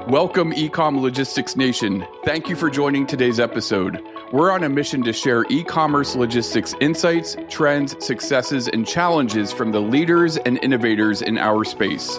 Welcome, eCom Logistics Nation. Thank you for joining today's episode. We're on a mission to share e-commerce logistics insights, trends, successes, and challenges from the leaders and innovators in our space.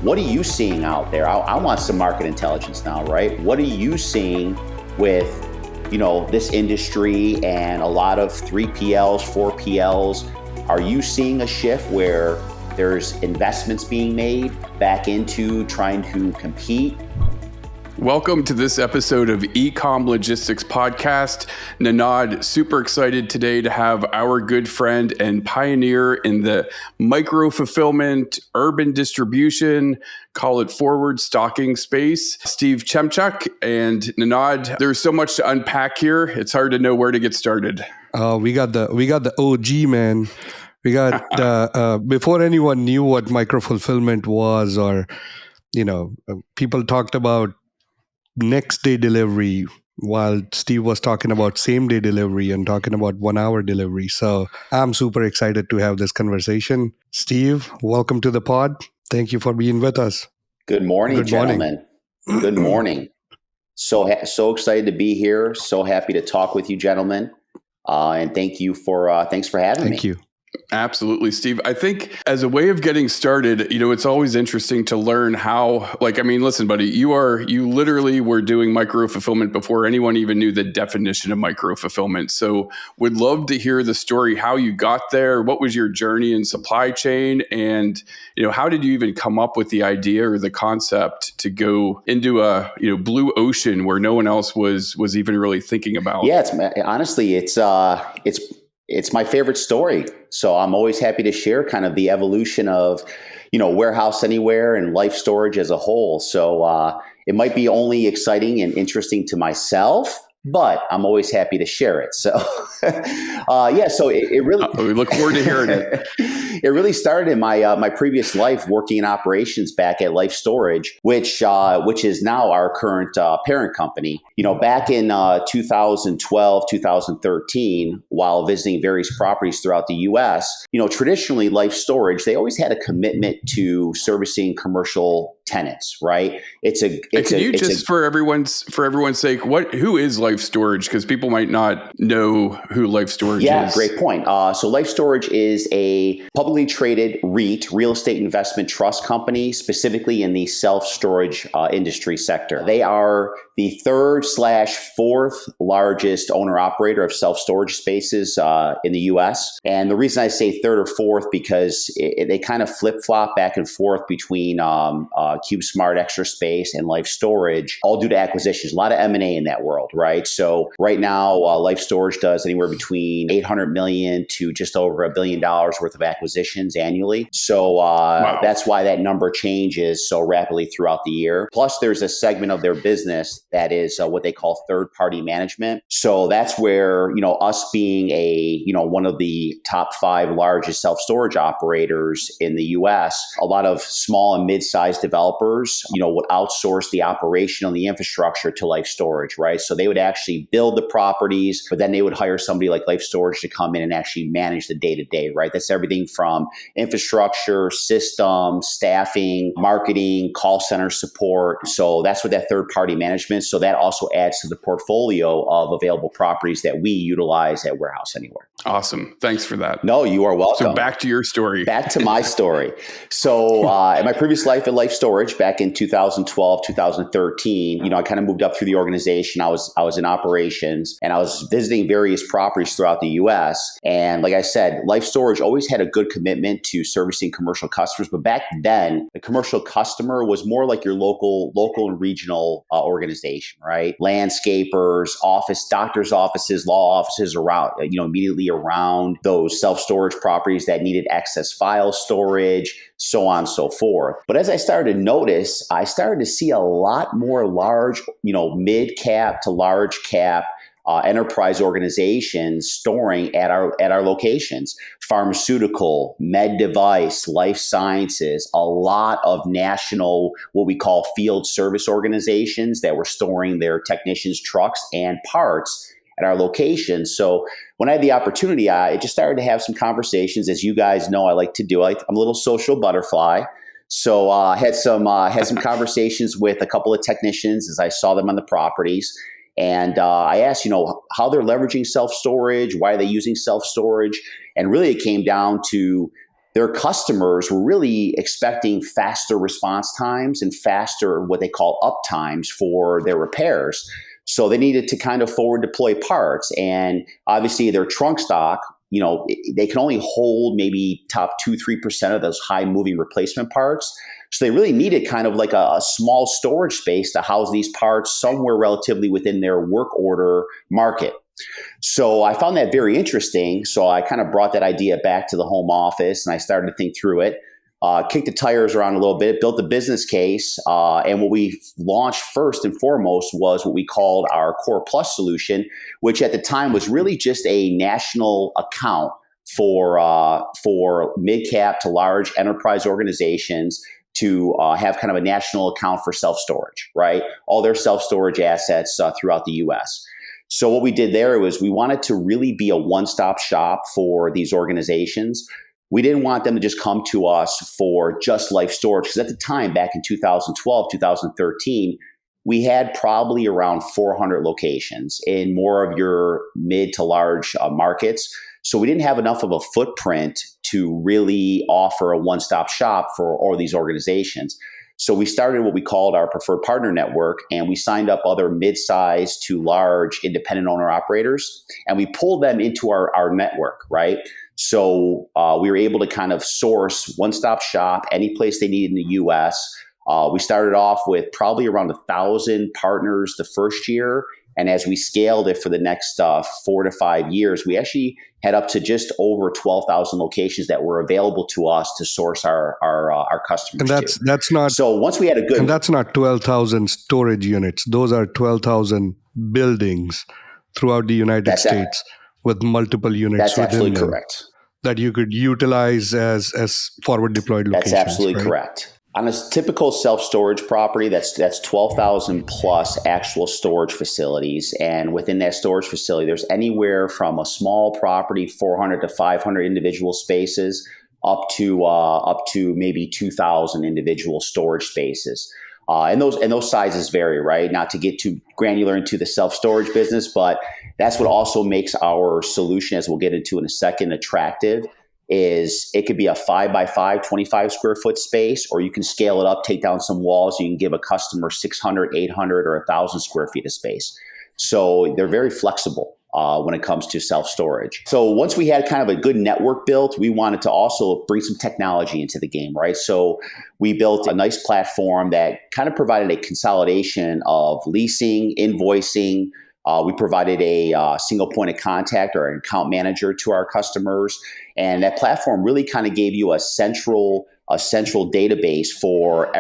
What are you seeing out there? I want some market intelligence now, right? What are you seeing with, this industry and a lot of 3PLs, 4PLs? Are you seeing a shift where there's investments being made back into trying to compete? Welcome to this episode of eCom Logistics Podcast. Nanad, super excited today to have our good friend and pioneer in the micro-fulfillment, urban distribution, call it forward stocking space, Steve Ciemcioch. And Nanad, there's so much to unpack here. It's hard to know where to get started. We got the OG, man. We got before anyone knew what micro-fulfillment was, or people talked about next day delivery while Steve was talking about same day delivery and talking about 1 hour delivery. So I'm super excited to have this conversation. Steve, welcome to the pod. Thank you for being with us. Good morning, gentlemen. Good morning. So excited to be here. So happy to talk with you, gentlemen. And thanks for having me. Thank you. Absolutely, Steve. I think as a way of getting started, it's always interesting to learn how, listen, buddy, you literally were doing micro fulfillment before anyone even knew the definition of micro fulfillment. So would love to hear the story, how you got there, what was your journey in supply chain, and, how did you even come up with the idea or the concept to go into a, blue ocean where no one else was even really thinking about? Yeah, it's my favorite story. So I'm always happy to share kind of the evolution of, warehouse anywhere and life storage as a whole. So it might be only exciting and interesting to myself, but I'm always happy to share it. So so it really we look forward to hearing it. It really started in my previous life working in operations back at Life Storage, which is now our current parent company. Back in 2012, 2013, while visiting various properties throughout the U.S., traditionally Life Storage, they always had a commitment to servicing commercial tenants, right? For everyone's sake, who is Life Storage? Because people might not know who Life Storage is. Yeah, great point. So Life Storage is a publicly traded REIT, real estate investment trust company, specifically in the self-storage industry sector. They are the 3rd/4th largest owner-operator of self-storage spaces in the U.S. And the reason I say 3rd or 4th, because they kind of flip-flop back and forth between CubeSmart, Extra Space, and Life Storage, all due to acquisitions. A lot of M&A in that world, right? So right now, Life Storage does anywhere between $800 million to just over $1 billion worth of acquisitions annually. So wow. That's why that number changes so rapidly throughout the year. Plus, there's a segment of their business that is what they call third-party management. So that's where, us being one of the top 5 largest self-storage operators in the U.S., a lot of small and mid-sized developers, would outsource the operation and the infrastructure to Life Storage, right? So they would actually build the properties, but then they would hire somebody like Life Storage to come in and actually manage the day-to-day, right? That's everything from infrastructure, systems, staffing, marketing, call center support. So that's what that third-party management. So that also adds to the portfolio of available properties that we utilize at Warehouse Anywhere. Awesome. Thanks for that. No, you are welcome. So back to your story. Back to my story. So in my previous life at Life Storage back in 2012, 2013, I kind of moved up through the organization. I was in operations and I was visiting various properties throughout the U.S. And like I said, Life Storage always had a good commitment to servicing commercial customers. But back then, the commercial customer was more like your local and regional organization, right? Landscapers, doctors' offices, law offices around, immediately around those self-storage properties that needed excess file storage, so on and so forth. But as I started to notice, I started to see a lot more large, mid-cap to large cap enterprise organizations storing at our locations. Pharmaceutical, med device, life sciences, a lot of national, what we call field service organizations that were storing their technicians' trucks and parts at our locations. So when I had the opportunity, I just started to have some conversations. As you guys know, I like to do. I'm a little social butterfly. So I had some conversations with a couple of technicians as I saw them on the properties. And I asked, how they're leveraging self-storage, why are they using self-storage? And really it came down to their customers were really expecting faster response times and faster what they call up times for their repairs. So they needed to kind of forward deploy parts. And obviously their trunk stock, they can only hold maybe top 2-3% of those high moving replacement parts. So they really needed kind of like a small storage space to house these parts somewhere relatively within their work order market. So I found that very interesting. So I kind of brought that idea back to the home office and I started to think through it, kicked the tires around a little bit, built a business case. And what we launched first and foremost was what we called our Core Plus solution, which at the time was really just a national account for mid-cap to large enterprise organizations to have kind of a national account for self-storage, right? All their self-storage assets throughout the U.S. So what we did there was we wanted to really be a one-stop shop for these organizations. We didn't want them to just come to us for just life storage, because at the time, back in 2012, 2013, we had probably around 400 locations in more of your mid to large markets. So we didn't have enough of a footprint to really offer a one-stop shop for all these organizations. So we started what we called our preferred partner network, and we signed up other mid-sized to large independent owner operators, and we pulled them into our network, right? So we were able to kind of source one-stop shop, any place they need in the U.S. We started off with probably around 1,000 partners the first year. And as we scaled it for the next 4 to 5 years, we actually had up to just over 12,000 locations that were available to us to source our customers. And that's not so once we had a good, and that's not 12,000 storage units. Those are 12,000 buildings throughout the United States with multiple units. That's absolutely correct. That you could utilize as forward deployed locations. That's absolutely right? correct. On a typical self-storage property, that's 12,000 plus actual storage facilities. And within that storage facility, there's anywhere from a small property, 400 to 500 individual spaces, up to maybe 2,000 individual storage spaces. And those sizes vary, right? Not to get too granular into the self-storage business, but that's what also makes our solution, as we'll get into in a second, attractive. Is it could be a 5x5, 25 square foot space, or you can scale it up, take down some walls. You can give a customer 600, 800, or 1,000 square feet of space. So they're very flexible when it comes to self-storage. So once we had kind of a good network built, we wanted to also bring some technology into the game, right? So we built a nice platform that kind of provided a consolidation of leasing, invoicing. We provided a single point of contact or an account manager to our customers. And that platform really kind of gave you a central database for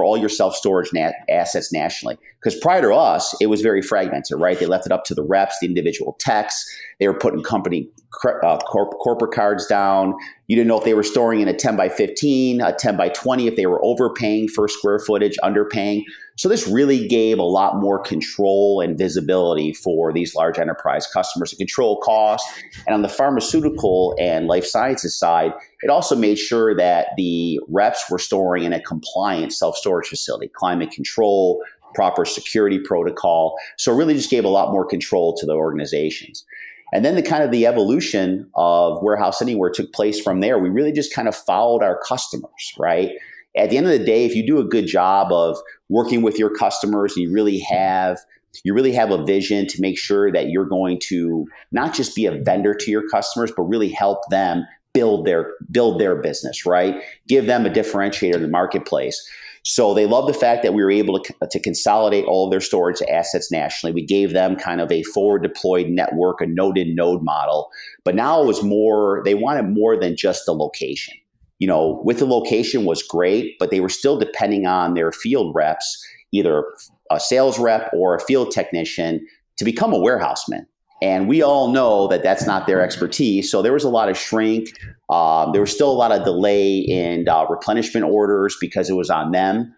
all your self-storage assets nationally. Because prior to us, it was very fragmented, right? They left it up to the reps, the individual techs. They were putting company corporate cards down. You didn't know if they were storing in a 10 by 15, a 10 by 20, if they were overpaying for square footage, underpaying. So this really gave a lot more control and visibility for these large enterprise customers to control cost. And on the pharmaceutical and life sciences side, it also made sure that the reps were storing in a compliant self-storage facility, climate control, proper security protocol. So it really just gave a lot more control to the organizations. And then the evolution of Warehouse Anywhere took place from there. We really just kind of followed our customers, right? At the end of the day, if you do a good job of working with your customers, and you really have a vision to make sure that you're going to not just be a vendor to your customers, but really help them build their business, right? Give them a differentiator in the marketplace. So they love the fact that we were able to consolidate all of their storage assets nationally. We gave them kind of a forward deployed network, a node-in-node model. But now it was more, they wanted more than just the location. With the location was great, but they were still depending on their field reps, either a sales rep or a field technician, to become a warehouseman. And we all know that that's not their expertise. So there was a lot of shrink. There was still a lot of delay in replenishment orders because it was on them.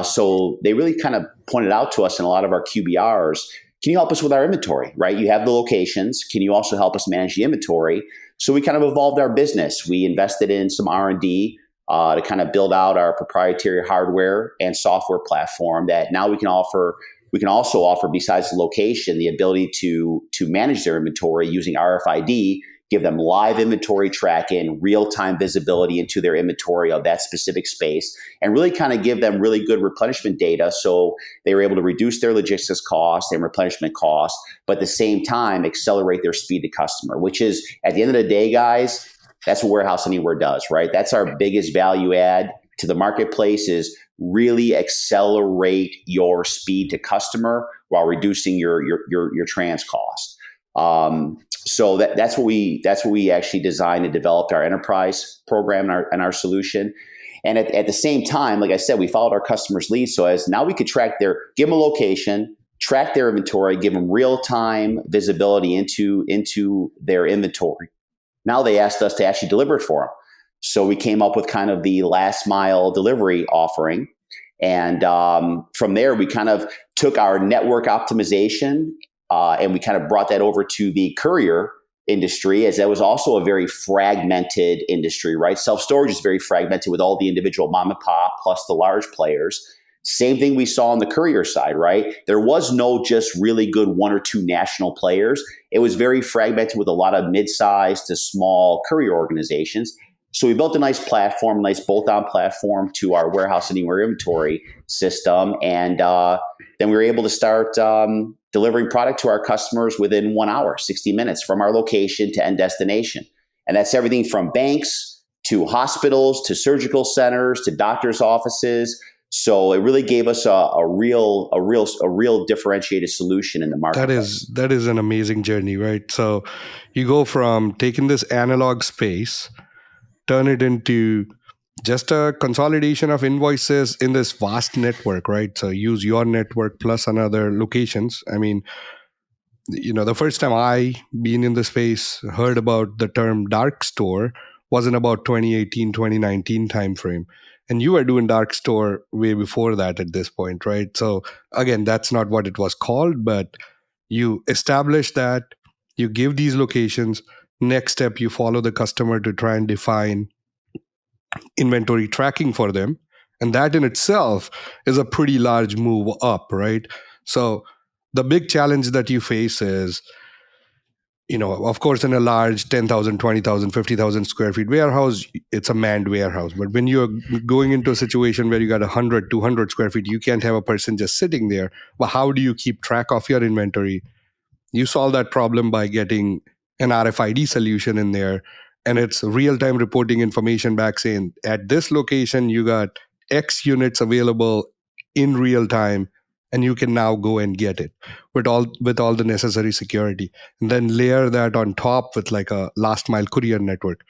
So they really kind of pointed out to us in a lot of our QBRs, can you help us with our inventory, right? You have the locations. Can you also help us manage the inventory? So we kind of evolved our business. We invested in some R&D. to kind of build out our proprietary hardware and software platform that now we can also offer, besides the location, the ability to manage their inventory using RFID, give them live inventory tracking, real-time visibility into their inventory of that specific space, and really kind of give them really good replenishment data so they were able to reduce their logistics costs and replenishment costs, but at the same time accelerate their speed to customer, which is, at the end of the day, guys, that's what Warehouse Anywhere does, right? That's our biggest value add to the marketplace, is really accelerate your speed to customer while reducing your trans cost. So that's what we actually designed and developed our enterprise program and our solution. And at the same time, like I said, we followed our customers' leads. So as now we could give them a location, track their inventory, give them real-time visibility into their inventory. Now they asked us to actually deliver it for them. So we came up with kind of the last mile delivery offering. And from there, we kind of took our network optimization and we kind of brought that over to the courier industry, as that was also a very fragmented industry, right? Self-storage is very fragmented with all the individual mom and pop plus the large players. Same thing we saw on the courier side, right? There was no just really good one or two national players. It was very fragmented with a lot of mid-sized to small courier organizations. So we built a nice platform, nice bolt-on platform to our Warehouse Anywhere inventory system. And then we were able to start delivering product to our customers within 1 hour, 60 minutes from our location to end destination. And that's everything from banks to hospitals to surgical centers to doctors' offices. So it really gave us a real differentiated solution in the market. That is an amazing journey, right? So you go from taking this analog space, turn it into just a consolidation of invoices in this vast network, right? So use your network plus another locations. I mean, the first time I been in the space, heard about the term dark store was in about 2018, 2019 timeframe. And you were doing dark store way before that at this point, right? So again, that's not what it was called, but you establish that, you give these locations. Next step, you follow the customer to try and define inventory tracking for them. And that in itself is a pretty large move up, right? So the big challenge that you face is, of course, in a large 10,000, 20,000, 50,000 square feet warehouse, it's a manned warehouse. But when you're going into a situation where you got 100, 200 square feet, you can't have a person just sitting there. Well, how do you keep track of your inventory? You solve that problem by getting an RFID solution in there. And it's real-time reporting information back saying, at this location, you got X units available in real time, and you can now go and get it with all the necessary security. And then layer that on top with like a last mile courier network.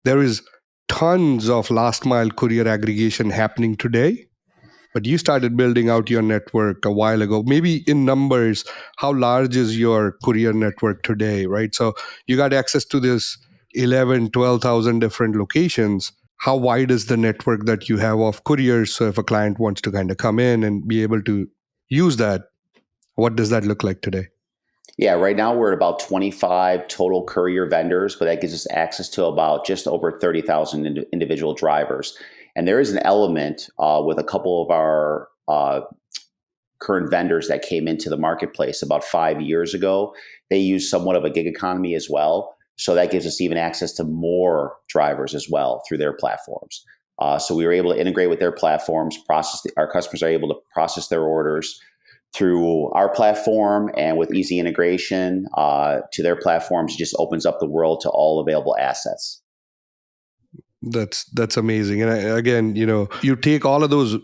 There is tons of last mile courier aggregation happening today, but you started building out your network a while ago. Maybe in numbers, how large is your courier network today, right? So you got access to this 11, 12,000 different locations. How wide is the network that you have of couriers? So if a client wants to kind of come in and be able to use that, what does that look like today? Yeah, right now we're at about 25 total courier vendors, but that gives us access to about just over 30,000 individual drivers. And there is an element with a couple of our current vendors that came into the marketplace about 5 years ago. They use somewhat of a gig economy as well. So that gives us even access to more drivers as well through their platforms. So we were able to integrate with their platforms, our customers are able to process their orders through our platform, and with easy integration to their platforms, it just opens up the world to all available assets. That's amazing. And again, you take all of those,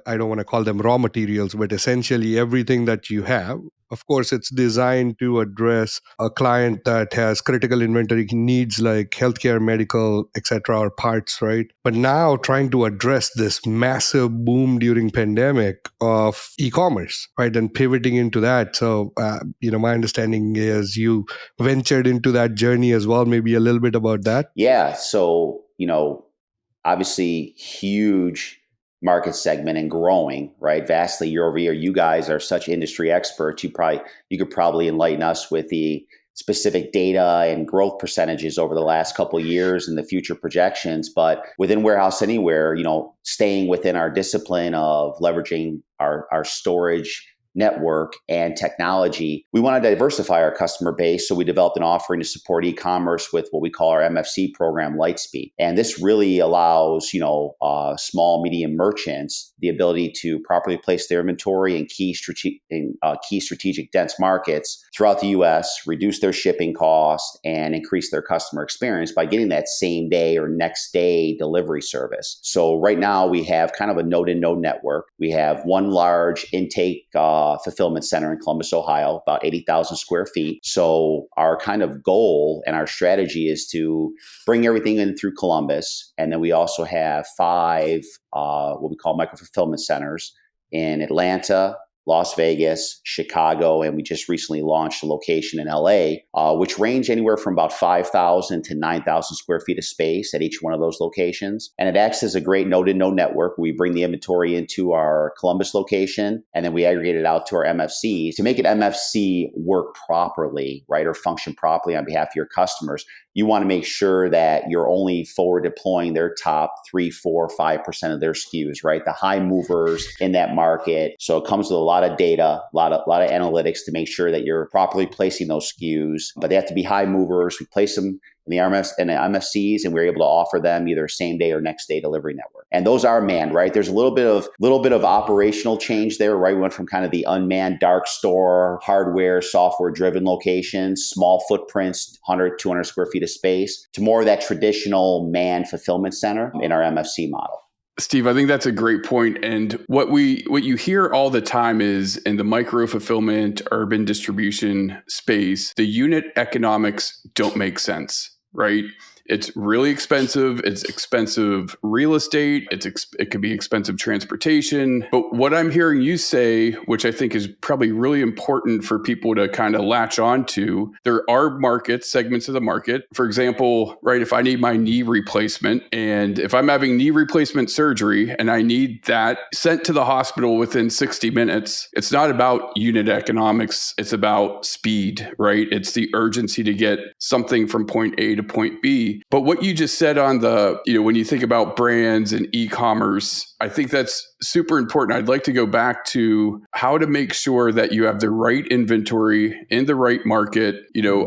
I don't want to call them raw materials, but essentially everything that you have. Of course, it's designed to address a client that has critical inventory needs like healthcare, medical, etc., or parts, right? But now trying to address this massive boom during pandemic of e-commerce, right? And pivoting into that. So, my understanding is you ventured into that journey as well. Maybe a little bit about that. Yeah. So, obviously huge market segment and growing, right? Vastly year over year. You guys are such industry experts. You could probably enlighten us with the specific data and growth percentages over the last couple of years and the future projections. But within Warehouse Anywhere, staying within our discipline of leveraging our storage network and technology, we want to diversify our customer base. So we developed an offering to support e-commerce with what we call our MFC program, Lightspeed. And this really allows, small, medium merchants the ability to properly place their inventory in key strategic dense markets throughout the U.S., reduce their shipping costs, and increase their customer experience by getting that same day or next day delivery service. So right now we have kind of a node-to-node network. We have one large intake fulfillment center in Columbus, Ohio, about 80,000 square feet. So our kind of goal and our strategy is to bring everything in through Columbus. And then we also have 5 what we call micro-fulfillment centers in Atlanta, Las Vegas, Chicago, and we just recently launched a location in LA, which range anywhere from about 5,000 to 9,000 square feet of space at each one of those locations. And it acts as a great node-to-node network. We bring the inventory into our Columbus location, and then we aggregate it out to our MFCs. To make an MFC work properly, right, or function properly on behalf of your customers, you want to make sure that you're only forward deploying their top 3, 4, 5% of their SKUs, right? The high movers in that market. So it comes with a lot of data, a lot of analytics to make sure that you're properly placing those SKUs, but they have to be high movers. We place them in the MFCs, and we're able to offer them either same day or next day delivery network. And those are manned, right? There's a little bit of operational change there, right? We went from kind of the unmanned dark store, hardware, software driven locations, small footprints, 100, 200 square feet of space, to more of that traditional manned fulfillment center in our MFC model. Steve, I think that's a great point. And what you hear all the time is in the micro fulfillment, urban distribution space, the unit economics don't make sense, right? It's really expensive. It's expensive real estate. It could be expensive transportation. But what I'm hearing you say, which I think is probably really important for people to kind of latch on to, there are segments of the market. For example, right, if I need my knee replacement, and if I'm having knee replacement surgery and I need that sent to the hospital within 60 minutes, it's not about unit economics. It's about speed, right? It's the urgency to get something from point A to point B. But what you just said on when you think about brands and e-commerce, I think that's super important. I'd like to go back to how to make sure that you have the right inventory in the right market.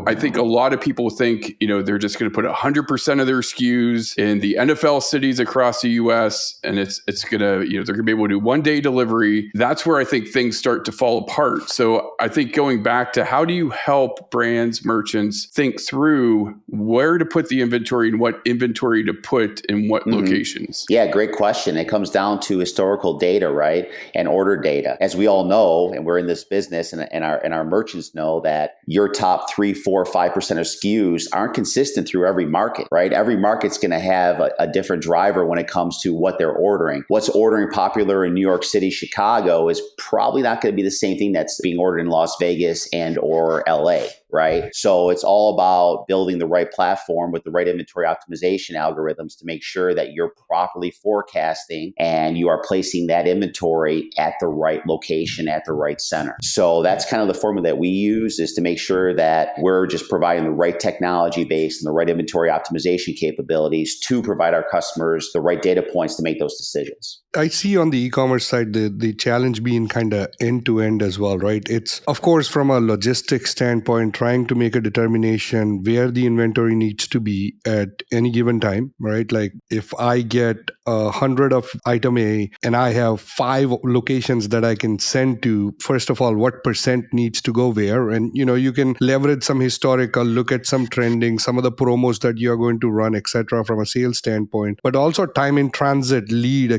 I think a lot of people think, they're just going to put 100% of their SKUs in the NFL cities across the US, and it's going to, they're going to be able to do one-day delivery. That's where I think things start to fall apart. So I think going back to how do you help brands, merchants think through where to put the inventory and what inventory to put in what locations? Yeah, great question. It comes down to historical data, right? And order data. As we all know, and we're in this business, and our merchants know that your top 3, 4, 5% of SKUs aren't consistent through every market, right? Every market's going to have a different driver when it comes to what they're ordering. What's ordering popular in New York City, Chicago is probably not going to be the same thing that's being ordered in Las Vegas and or LA. Right? So it's all about building the right platform with the right inventory optimization algorithms to make sure that you're properly forecasting and you are placing that inventory at the right location, at the right center. So that's kind of the formula that we use, is to make sure that we're just providing the right technology base and the right inventory optimization capabilities to provide our customers the right data points to make those decisions. I see on the e-commerce side, the challenge being kind of end-to-end as well, right? It's, of course, from a logistics standpoint, trying to make a determination where the inventory needs to be at any given time, right? Like if I get 100 of item A and I have 5 locations that I can send to, first of all, what percent needs to go where? And, you can leverage some historical, look at some trending, some of the promos that you're going to run, et cetera, from a sales standpoint, but also time in transit, lead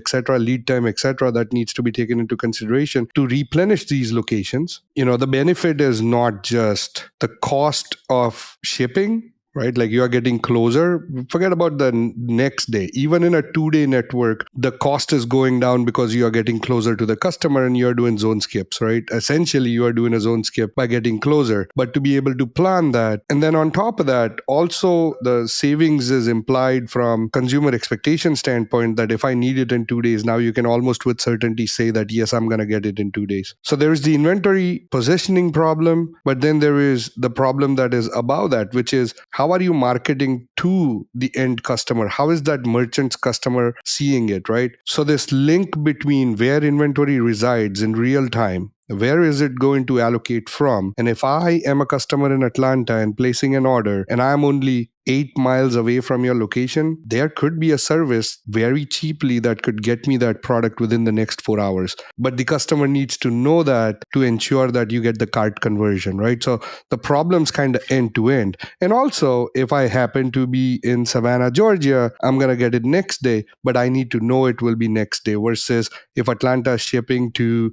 time, et cetera, that needs to be taken into consideration to replenish these locations. The benefit is not just the cost of shipping, right? Like you are getting closer. Forget about the next day. Even in a 2-day network, the cost is going down because you are getting closer to the customer and you're doing zone skips, right? Essentially, you are doing a zone skip by getting closer. But to be able to plan that, and then on top of that, also the savings is implied from consumer expectation standpoint that if I need it in 2 days, now you can almost with certainty say that, yes, I'm going to get it in 2 days. So there is the inventory positioning problem, but then there is the problem that is above that, which is how are you marketing to the end customer? How is that merchant's customer seeing it, right? So this link between where inventory resides in real time, where is it going to allocate from? And if I am a customer in Atlanta and placing an order and I'm only 8 miles away from your location, there could be a service very cheaply that could get me that product within the next 4 hours. But the customer needs to know that to ensure that you get the cart conversion, right? So the problem's kind of end to end. And also, if I happen to be in Savannah, Georgia, I'm going to get it next day, but I need to know it will be next day versus if Atlanta is shipping to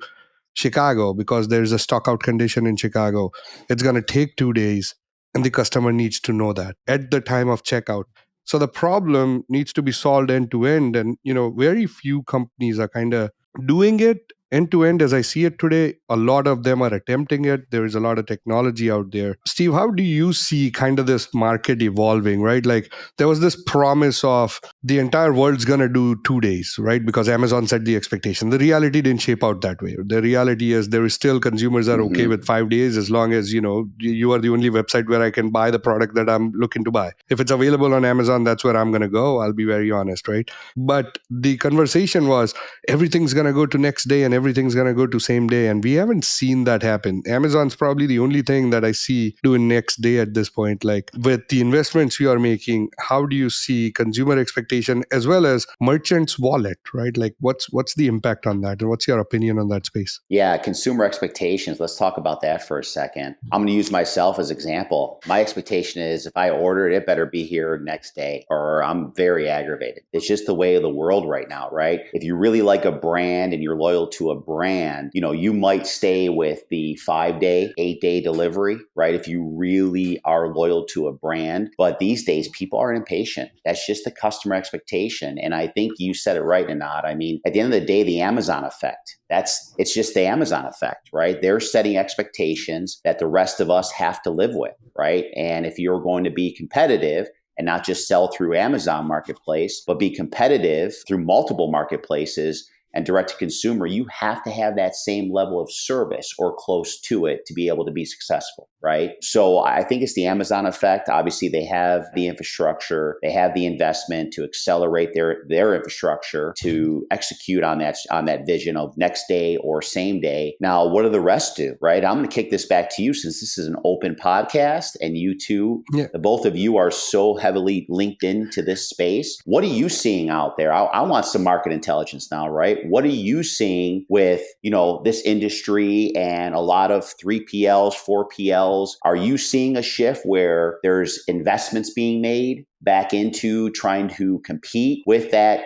Chicago because there's a stockout condition in Chicago, it's going to take 2 days and the customer needs to know that at the time of checkout. So the problem needs to be solved end to end, and very few companies are kind of doing it end to end as I see it today. A lot of them are attempting it. There is a lot of technology out there. Steve, how do you see kind of this market evolving, right? Like there was this promise of the entire world's going to do 2 days, right? Because Amazon set the expectation. The reality didn't shape out that way. The reality is there is still consumers are okay with 5 days as long as, you are the only website where I can buy the product that I'm looking to buy. If it's available on Amazon, that's where I'm going to go. I'll be very honest, right? But the conversation was everything's going to go to next day and everything's going to go to same day. And we haven't seen that happen. Amazon's probably the only thing that I see doing next day at this point. Like with the investments you are making, how do you see consumer expectation as well as merchants' wallet, right? Like what's the impact on that? And what's your opinion on that space? Yeah, consumer expectations. Let's talk about that for a second. I'm going to use myself as example. My expectation is if I order it, it better be here next day or I'm very aggravated. It's just the way of the world right now, right? If you really like a brand and you're loyal to a brand, you might stay with the 5-day, 8-day delivery, right? If you really are loyal to a brand. But these days, people are impatient. That's just the customer expectation. And I think you said it right, Anand. I mean, at the end of the day, the Amazon effect, it's just the Amazon effect, right? They're setting expectations that the rest of us have to live with, right? And if you're going to be competitive, and not just sell through Amazon Marketplace, but be competitive through multiple marketplaces and direct to consumer, you have to have that same level of service or close to it to be able to be successful, right? So I think it's the Amazon effect. Obviously, they have the infrastructure, they have the investment to accelerate their infrastructure to execute on that vision of next day or same day. Now, what do the rest do, right? I'm going to kick this back to you since this is an open podcast and you two, the both of you are so heavily linked into this space. What are you seeing out there? I want some market intelligence now, right? What are you seeing with, this industry and a lot of 3PLs, 4PLs? Are you seeing a shift where there's investments being made back into trying to compete with that,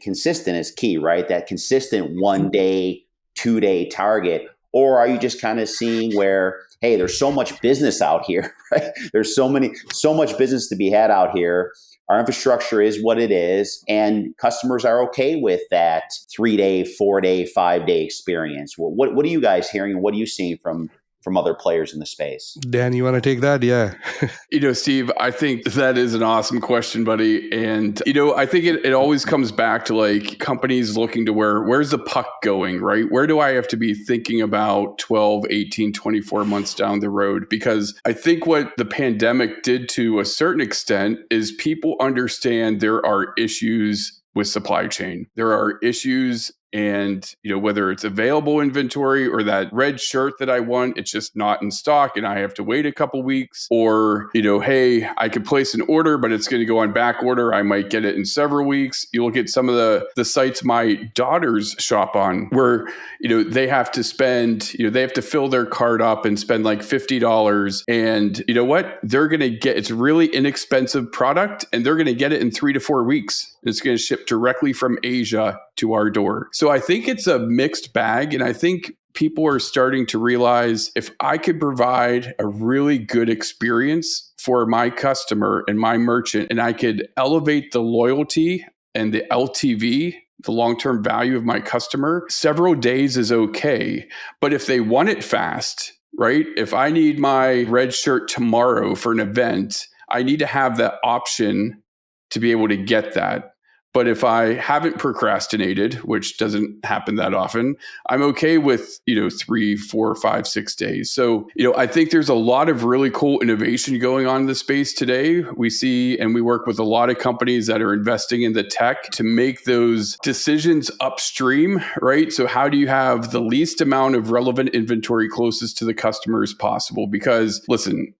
consistent is key, right? That consistent 1-day, 2-day target? Or are you just kind of seeing where, hey, there's so much business out here, right? There's so much business to be had out here. Our infrastructure is what it is, and customers are okay with that 3-day, 4-day, 5-day experience. What are you guys hearing, and what are you seeing from other players in the space? Dan, you want to take that? Yeah. Steve, I think that is an awesome question, buddy. And, I think it always comes back to like companies looking to where's the puck going, right? Where do I have to be thinking about 12, 18, 24 months down the road? Because I think what the pandemic did to a certain extent is people understand there are issues with supply chain. There are issues and, whether it's available inventory or that red shirt that I want, it's just not in stock and I have to wait a couple weeks, or, hey, I could place an order, but it's going to go on back order. I might get it in several weeks. You look at some of the sites my daughters shop on where, they have to spend, they have to fill their cart up and spend like $50. And you know what? They're going to get, it's really inexpensive product and they're going to get it in 3 to 4 weeks. It's going to ship directly from Asia to our door. So I think it's a mixed bag. And I think people are starting to realize if I could provide a really good experience for my customer and my merchant, and I could elevate the loyalty and the LTV, the long-term value of my customer, several days is okay. But if they want it fast, right? If I need my red shirt tomorrow for an event, I need to have that option to be able to get that. But if I haven't procrastinated, which doesn't happen that often, I'm okay with, 3, 4, 5, 6 days. So, I think there's a lot of really cool innovation going on in the space today. We see and we work with a lot of companies that are investing in the tech to make those decisions upstream, right? So how do you have the least amount of relevant inventory closest to the customer as possible? Because listen,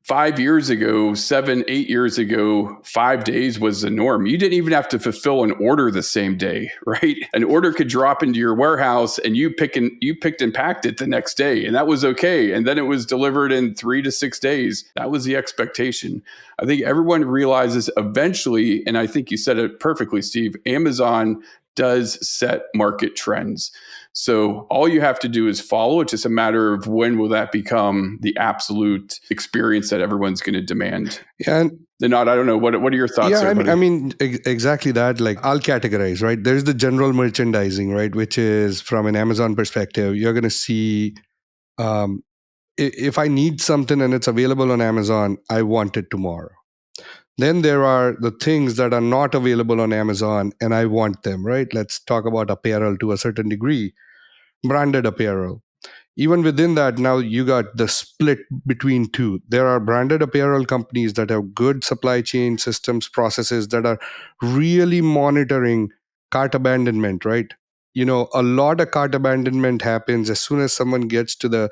5 years ago, 7, 8 years ago, 5 days was the norm. You didn't even have to fulfill an order the same day, right? An order could drop into your warehouse and you picked and packed it the next day, and that was okay. And then it was delivered in 3 to 6 days. That was the expectation. I think everyone realizes eventually, and I think you said it perfectly, Steve, Amazon does set market trends. So all you have to do is follow. It's just a matter of when will that become the absolute experience that everyone's going to demand. Yeah, and I don't know. What are your thoughts? Yeah, there, I mean, exactly that. Like, I'll categorize, right? There's the general merchandising, right? Which is from an Amazon perspective, you're going to see if I need something and it's available on Amazon, I want it tomorrow. Then there are the things that are not available on Amazon and I want them, right? Let's talk about apparel to a certain degree, branded apparel. Even within that, now you got the split between two. There are branded apparel companies that have good supply chain systems, processes that are really monitoring cart abandonment, right? A lot of cart abandonment happens as soon as someone gets to the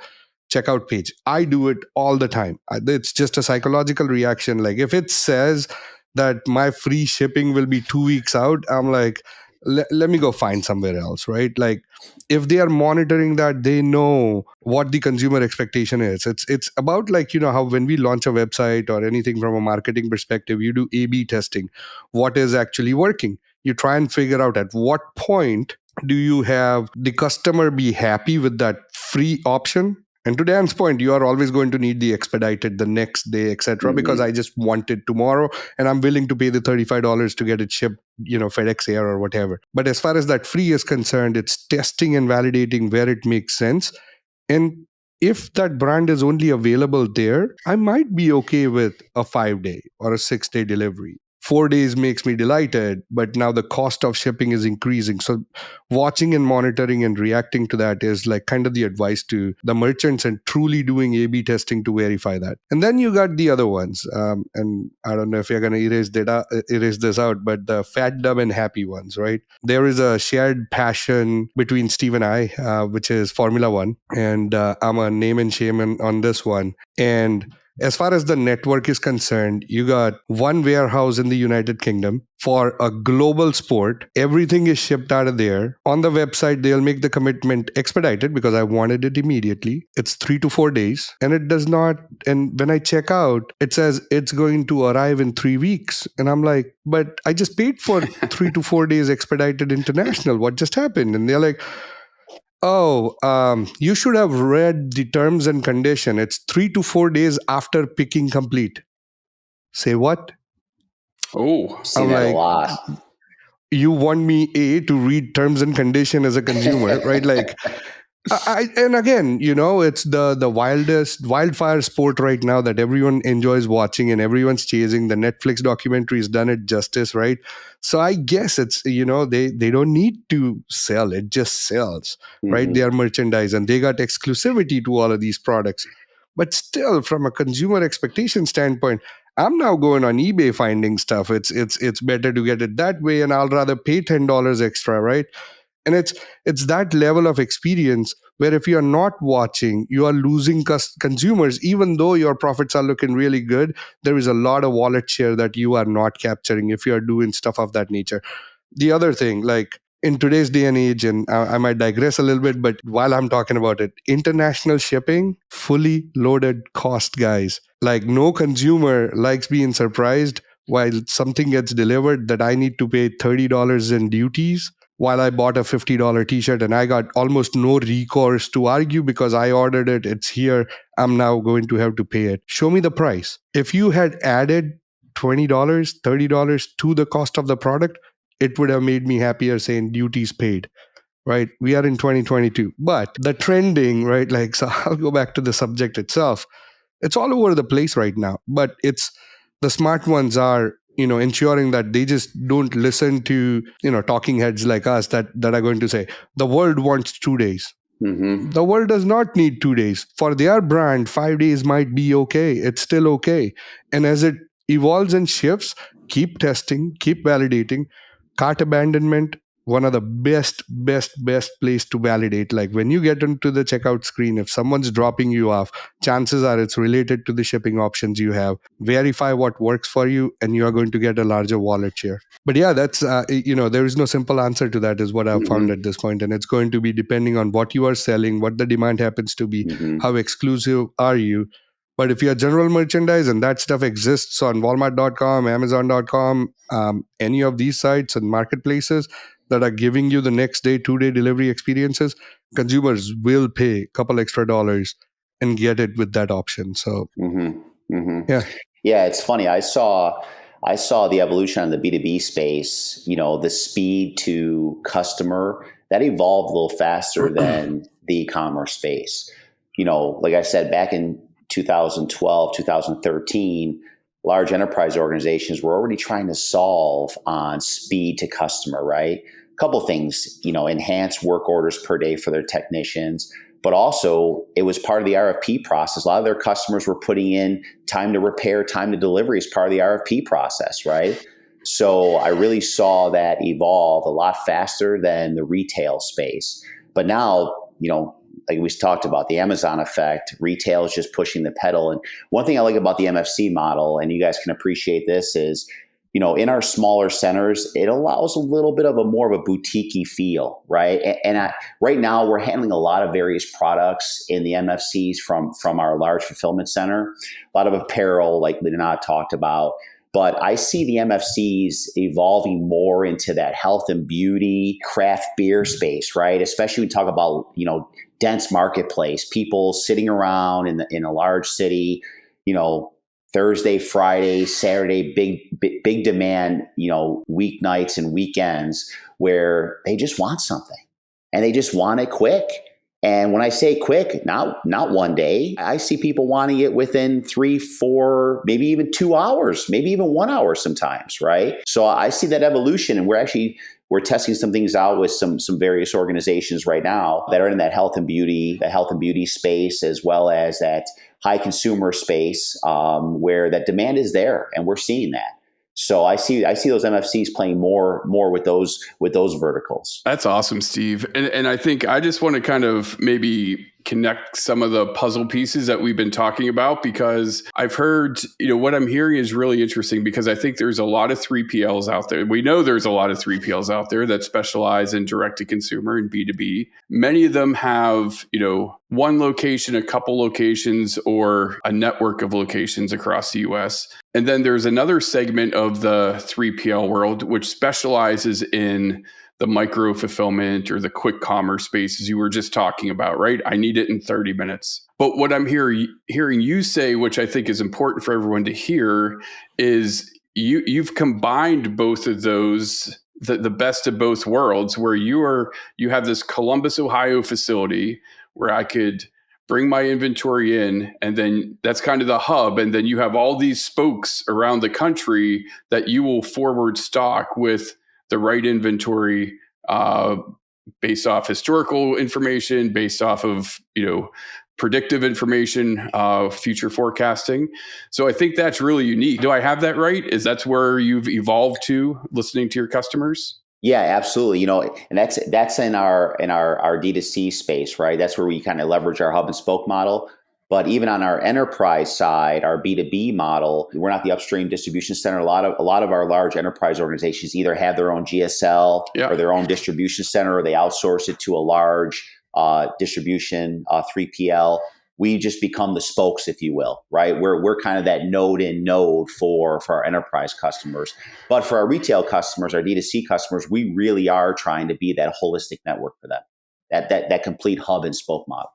checkout page. I do it all the time. It's just a psychological reaction. Like, if it says that my free shipping will be 2 weeks out, I'm like, let me go find somewhere else, right? Like, if they are monitoring that, they know what the consumer expectation is. It's about, like, how when we launch a website or anything from a marketing perspective, you do A/B testing. What is actually working? You try and figure out at what point do you have the customer be happy with that free option. And to Dan's point, you are always going to need the expedited the next day, etc. Because I just want it tomorrow and I'm willing to pay the $35 to get it shipped, FedEx Air or whatever. But as far as that free is concerned, it's testing and validating where it makes sense. And if that brand is only available there, I might be okay with a 5-day or a 6-day delivery. 4 days makes me delighted, but now the cost of shipping is increasing. So watching and monitoring and reacting to that is like kind of the advice to the merchants, and truly doing A/B testing to verify that. And then you got the other ones. And I don't know if you're going to erase this out, but the fat, dumb, and happy ones, right? There is a shared passion between Steve and I, which is Formula One. And I'm a name and shame on this one. And as far as the network is concerned, you got one warehouse in the United Kingdom for a global sport. Everything is shipped out of there. On the website, they'll make the commitment expedited because I wanted it immediately. It's 3 to 4 days, and it does not. And when I check out, it says it's going to arrive in 3 weeks. And I'm like, but I just paid for 3 to 4 days expedited international. What just happened? And they're like, you should have read the terms and condition. It's 3 to 4 days after picking complete. Say what? Oh, seen that a lot. You want me to read terms and condition as a consumer, right? Like, and again, it's the wildfire sport right now that everyone enjoys watching and everyone's chasing. The Netflix documentary's done it justice, right? So I guess it's, they don't need to sell, it just sells, right? They are merchandise and they got exclusivity to all of these products. But still, from a consumer expectation standpoint, I'm now going on eBay finding stuff. It's better to get it that way, and I'll rather pay $10 extra, right? And it's that level of experience where if you're not watching, you are losing consumers. Even though your profits are looking really good, there is a lot of wallet share that you are not capturing if you are doing stuff of that nature. The other thing, like in today's day and age, and I might digress a little bit, but while I'm talking about it, international shipping, fully loaded cost, guys. Like, no consumer likes being surprised while something gets delivered that I need to pay $30 in duties while I bought a $50 t-shirt and I got almost no recourse to argue because I ordered it, it's here, I'm now going to have to pay it. Show me the price. If you had added $20, $30 to the cost of the product, it would have made me happier saying duties paid. Right? We are in 2022. But the trending, right? Like, so I'll go back to the subject itself. It's all over the place right now. But it's the smart ones are, ensuring that they just don't listen to, talking heads like us that are going to say, the world wants 2 days. Mm-hmm. The world does not need 2 days. For their brand, 5 days might be okay. It's still okay. And as it evolves and shifts, keep testing, keep validating. Cart abandonment, one of the best place to validate. Like when you get into the checkout screen, if someone's dropping you off, chances are it's related to the shipping options you have. Verify what works for you and you are going to get a larger wallet share. But yeah, that's, there is no simple answer to that is what I've found at this point. And it's going to be depending on what you are selling, what the demand happens to be, how exclusive are you. But if you're general merchandise and that stuff exists on Walmart.com, Amazon.com, any of these sites and marketplaces that are giving you the next day, 2-day delivery experiences, consumers will pay a couple extra dollars and get it with that option. So, Yeah, it's funny. I saw the evolution on the B2B space, the speed to customer that evolved a little faster than the e-commerce space. Like I said, back in 2012, 2013, large enterprise organizations were already trying to solve on speed to customer, right? A couple things, enhanced work orders per day for their technicians, but also it was part of the RFP process. A lot of their customers were putting in time to repair, time to delivery as part of the RFP process, right? So I really saw that evolve a lot faster than the retail space. But now, like we talked about, the Amazon effect, retail is just pushing the pedal. And one thing I like about the MFC model, and you guys can appreciate this, is, in our smaller centers, it allows a little bit of a more of a boutique-y feel, right? And right now we're handling a lot of various products in the MFCs from our large fulfillment center, a lot of apparel like Linda talked about. But I see the MFCs evolving more into that health and beauty, craft beer space, right? Especially when we talk about, dense marketplace, people sitting around in a large city, Thursday, Friday, Saturday, big demand, weeknights and weekends where they just want something and they just want it quick. And when I say quick, not one day, I see people wanting it within 3, 4, maybe even 2 hours, maybe even 1 hour sometimes, right? So I see that evolution, and we're testing some things out with some various organizations right now that are in that health and beauty space, as well as that high consumer space where that demand is there, and we're seeing that. So I see those MFCs playing more with those verticals. That's awesome, Steve. And I think I just want to kind of maybe connect some of the puzzle pieces that we've been talking about, because I've heard, what I'm hearing is really interesting, because I think there's a lot of 3PLs out there. We know there's a lot of 3PLs out there that specialize in direct to consumer and B2B. Many of them have, one location, a couple locations, or a network of locations across the US. And then there's another segment of the 3PL world, which specializes in the micro fulfillment or the quick commerce space, as you were just talking about, right? I need it in 30 minutes. But what I'm hearing you say, which I think is important for everyone to hear, is you've combined both of those, the best of both worlds, where you have this Columbus, Ohio facility where I could bring my inventory in, and then that's kind of the hub. And then you have all these spokes around the country that you will forward stock with the right inventory based off historical information, based off of, predictive information, future forecasting. So I think that's really unique. Do I have that right? That's where you've evolved to, listening to your customers? Yeah, absolutely. And that's in our D2C space, right? That's where we kind of leverage our hub and spoke model. But even on our enterprise side, our B2B model, we're not the upstream distribution center. A lot of our large enterprise organizations either have their own GSL or their own distribution center, or they outsource it to a large distribution 3PL. we just become the spokes, if you will, right? We're kind of that node in node for our enterprise customers. But for our retail customers, our D2C customers, we really are trying to be that holistic network for them, that complete hub and spoke model.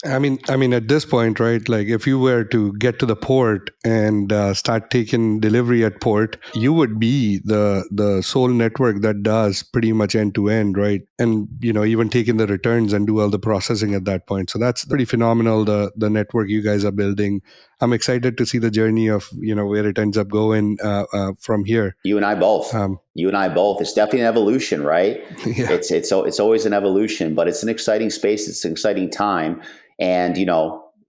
I mean, at this point, right? Like, if you were to get to the port and start taking delivery at port, you would be the sole network that does pretty much end to end, right? And even taking the returns and do all the processing at that point. So that's pretty phenomenal. The network you guys are building. I'm excited to see the journey of where it ends up going from here. You and I both. It's definitely an evolution, right? Yeah. It's always an evolution, but it's an exciting space. It's an exciting time. And,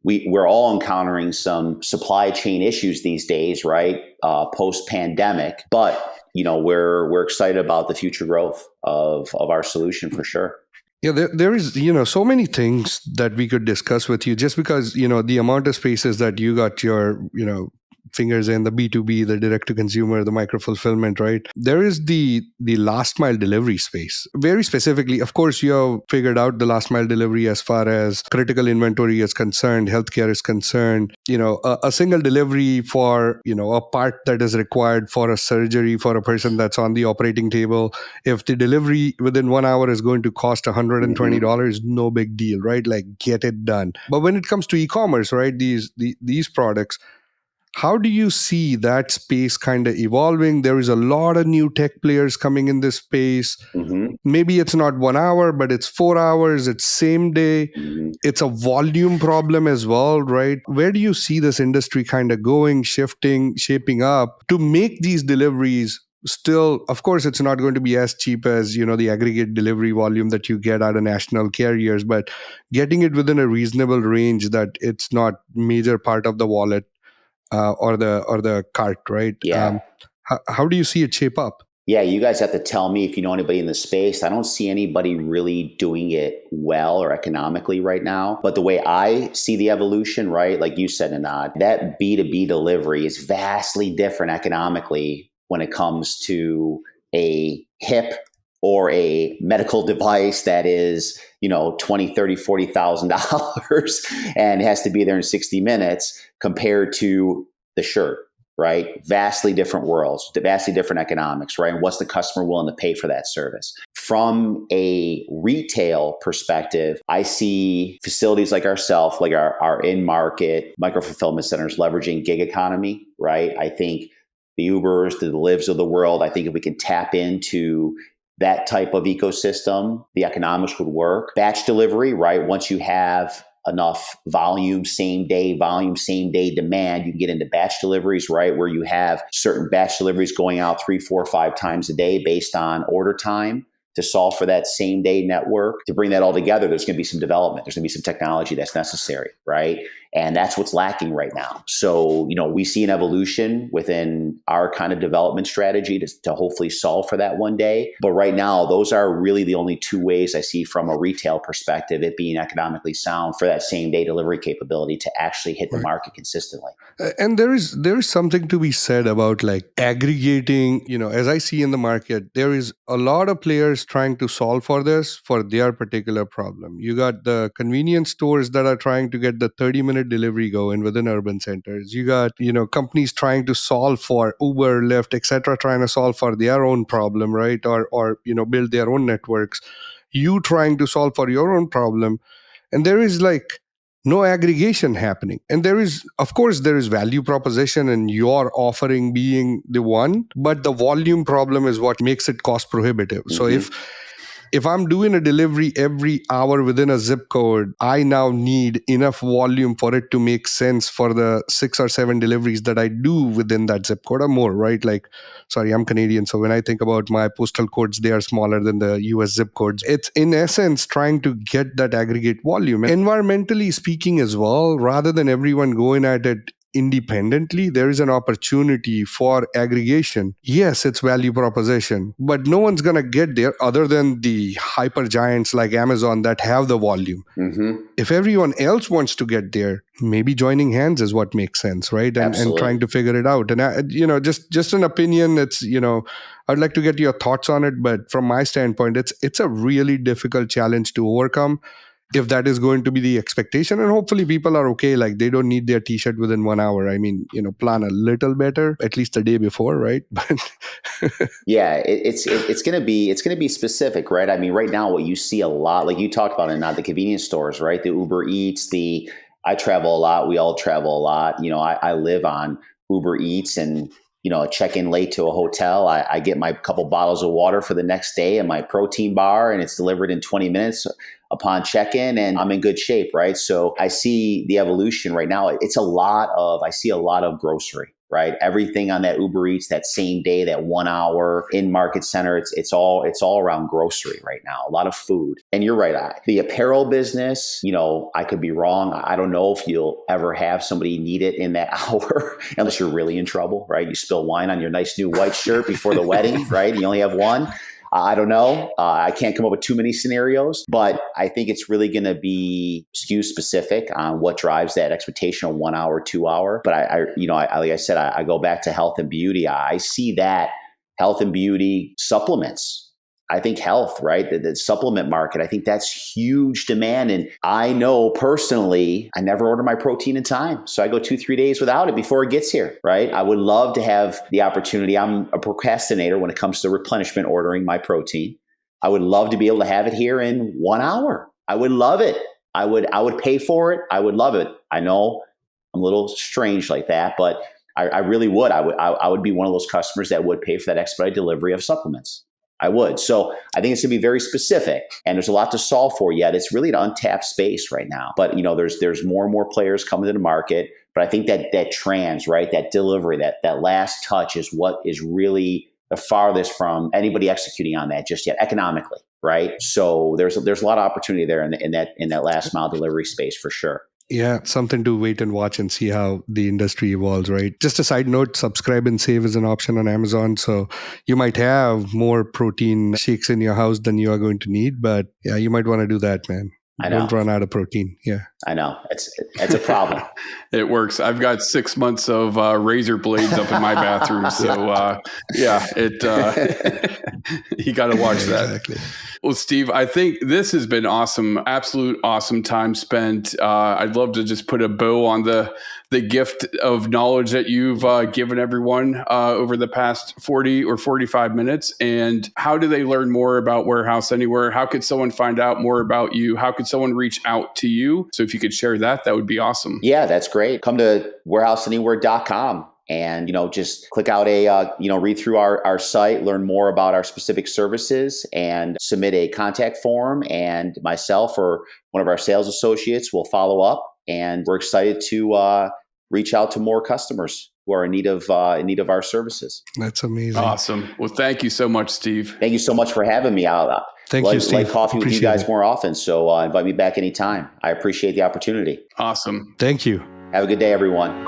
we're all encountering some supply chain issues these days, right? Post-pandemic, but, we're excited about the future growth of our solution for sure. Yeah, there is, so many things that we could discuss with you just because, the amount of spaces that you got your, fingers in, the B2B, the direct to consumer, the micro fulfillment, right? There is the last mile delivery space. Very specifically, of course, you have figured out the last mile delivery as far as critical inventory is concerned, healthcare is concerned, a single delivery for, a part that is required for a surgery for a person that's on the operating table. If the delivery within 1 hour is going to cost $120, no big deal, right? Like, get it done. But when it comes to e-commerce, right, these products, how do you see that space kind of evolving? There is a lot of new tech players coming in this space. Mm-hmm. Maybe it's not 1 hour, but it's 4 hours. It's same day. Mm-hmm. It's a volume problem as well, right? Where do you see this industry kind of going, shifting, shaping up to make these deliveries still? Of course, it's not going to be as cheap as, the aggregate delivery volume that you get out of national carriers, but getting it within a reasonable range that it's not major part of the wallet. Or the cart, right? Yeah. How do you see it shape up? Yeah, you guys have to tell me if you know anybody in the space. I don't see anybody really doing it well or economically right now. But the way I see the evolution, right, like you said, Anand, that B2B delivery is vastly different economically when it comes to a hip or a medical device that is, $20,000, $30,000, $40,000 and has to be there in 60 minutes compared to the shirt, right? Vastly different worlds, vastly different economics, right? And what's the customer willing to pay for that service? From a retail perspective, I see facilities like ourselves, like our in-market micro-fulfillment centers leveraging gig economy, right? I think the Ubers, the Livs of the world, I think if we can tap into that type of ecosystem, the economics would work. Batch delivery, right? Once you have enough volume, same day demand, you can get into batch deliveries, right? Where you have certain batch deliveries going out 3, 4, 5 times a day based on order time to solve for that same day network. To bring that all together, there's going to be some development. There's going to be some technology that's necessary, right? And that's what's lacking right now. So, we see an evolution within our kind of development strategy to hopefully solve for that one day. But right now, those are really the only two ways I see from a retail perspective, it being economically sound for that same day delivery capability to actually hit the market consistently. And there is something to be said about like aggregating, as I see in the market, there is a lot of players trying to solve for this, for their particular problem. You got the convenience stores that are trying to get the 30-minute delivery going within urban centers. You got, companies trying to solve for Uber, Lyft, etc., trying to solve for their own problem, right? Or build their own networks. You trying to solve for your own problem. And there is like no aggregation happening. And there is value proposition and your offering being the one, but the volume problem is what makes it cost prohibitive. Mm-hmm. So if I'm doing a delivery every hour within a zip code, I now need enough volume for it to make sense for the 6 or 7 deliveries that I do within that zip code or more, right? Like, sorry, I'm Canadian. So when I think about my postal codes, they are smaller than the US zip codes. It's in essence trying to get that aggregate volume. And environmentally speaking as well, rather than everyone going at it independently, there is an opportunity for aggregation. Yes, it's value proposition, but no one's going to get there other than the hyper giants like Amazon that have the volume. Mm-hmm. If everyone else wants to get there, maybe joining hands is what makes sense, right? And trying to figure it out. And, just an opinion, it's, I'd like to get your thoughts on it. But from my standpoint, it's a really difficult challenge to overcome. if that is going to be the expectation, and hopefully people are okay, like they don't need their t-shirt within 1 hour. I mean, plan a little better, at least the day before, right? But yeah, it's going to be specific, right? I mean, right now what you see a lot, like you talked about, the convenience stores, right? The Uber Eats, I travel a lot. We all travel a lot. I live on Uber Eats, and I check in late to a hotel. I get my couple bottles of water for the next day and my protein bar, and it's delivered in 20 minutes upon check-in, and I'm in good shape, right? So I see the evolution right now. I see a lot of grocery, right? Everything on that Uber Eats, that same day, that 1 hour in market center, it's all around grocery right now. A lot of food. And you're right. The apparel business, I could be wrong. I don't know if you'll ever have somebody need it in that hour, unless you're really in trouble, right? You spill wine on your nice new white shirt before the wedding, right? You only have one. I don't know. I can't come up with too many scenarios, but I think it's really going to be SKU specific on what drives that expectation of 1 hour, 2 hour. But like I said, I go back to health and beauty. I see that health and beauty supplements. I think health, right? The supplement market, I think that's huge demand. And I know personally, I never order my protein in time. So I go 2-3 days without it before it gets here, right? I would love to have the opportunity. I'm a procrastinator when it comes to replenishment ordering my protein. I would love to be able to have it here in 1 hour. I would love it. I would pay for it. I would love it. I know I'm a little strange like that, but I really would. I would be one of those customers that would pay for that expedited delivery of supplements. I would. So I think it's going to be very specific, and there's a lot to solve for yet. It's really an untapped space right now. But there's more and more players coming to the market. But I think that trans, right, that delivery, that last touch is what is really the farthest from anybody executing on that just yet economically, right? So there's a lot of opportunity there in that last mile delivery space for sure. Yeah, something to wait and watch and see how the industry evolves, right? Just a side note, subscribe and save is an option on Amazon. So you might have more protein shakes in your house than you are going to need. But yeah, you might want to do that, man. I know. Don't run out of protein. Yeah. I know. It's a problem. It works. I've got 6 months of razor blades up in my bathroom. So you got to watch that. Exactly. Well, Steve, I think this has been awesome. Absolute awesome time spent. I'd love to just put a bow on the gift of knowledge that you've given everyone over the past 40 or 45 minutes. And how do they learn more about Warehouse Anywhere? How could someone find out more about you? How could someone reach out to you? So if you could share that would be awesome. Yeah, that's great. Come to warehouseanywhere.com. And, just click out read through our site, learn more about our specific services, and submit a contact form. And myself or one of our sales associates will follow up. And we're excited to reach out to more customers who are in need of our services. That's amazing. Awesome. Well, thank you so much, Steve. Thank you so much for having me out. Thank you, Steve. Like coffee with you guys more often. So invite me back anytime. I appreciate the opportunity. Awesome. Thank you. Have a good day, everyone.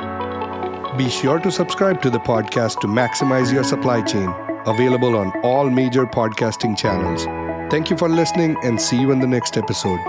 Be sure to subscribe to the podcast to maximize your supply chain. Available on all major podcasting channels. Thank you for listening, and see you in the next episode.